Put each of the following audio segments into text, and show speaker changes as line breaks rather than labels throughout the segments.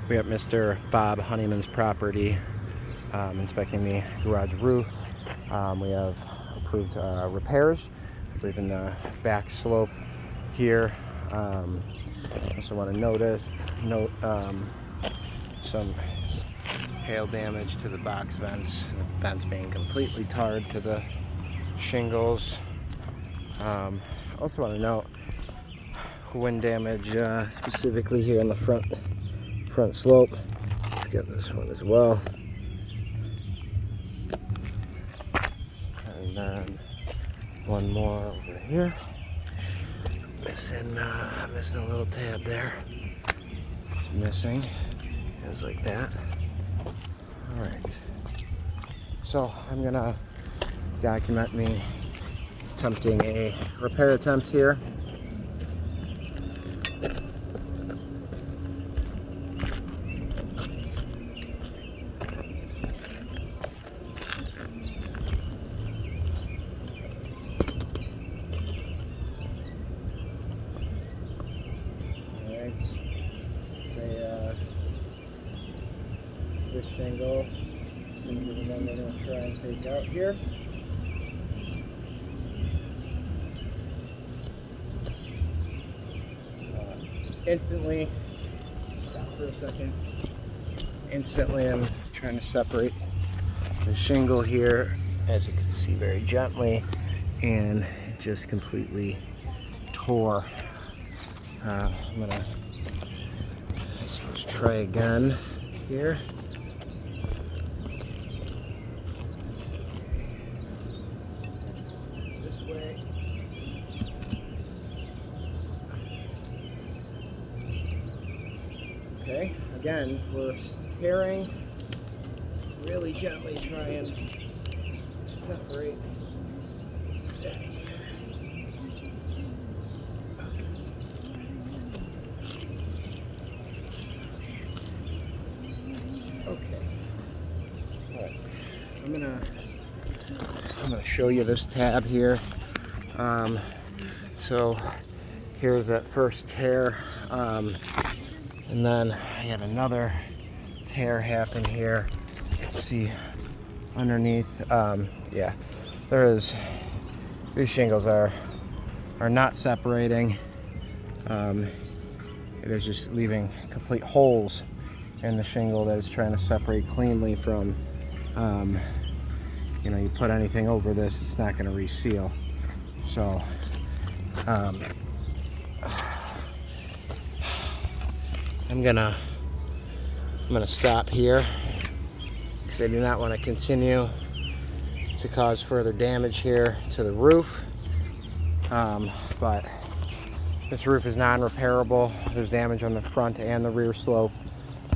We have Mr. Bob Honeyman's property, inspecting the garage roof. We have approved repairs, I believe in the back slope here. Also want to note some hail damage to the box vents, the vents being completely tarred to the shingles. Also want to note wind damage, specifically here on the front slope. Get this one as well. And then one more over here. Missing a little tab there. It's missing. Goes like that. All right. So I'm gonna document me attempting a repair attempt here. This shingle is going to be the one we're going to try and take out here. Instantly, stop for a second. Instantly, I'm trying to separate the shingle here, as you can see, very gently, and it just completely tore. I'm going to, I suppose, try again here. Okay, again, we're tearing, really gently try and separate that here. Okay. All right. I'm gonna show you this tab here. So here's that first tear. And then I had another tear happen here. Let's see underneath. Yeah, these shingles are not separating. It is just leaving complete holes in the shingle that is trying to separate cleanly from, you put anything over this, it's not going to reseal. So, I'm gonna stop here because I do not want to continue to cause further damage here to the roof. But this roof is non-repairable. There's damage on the front and the rear slope.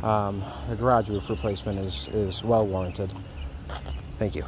The garage roof replacement is well warranted. Thank you.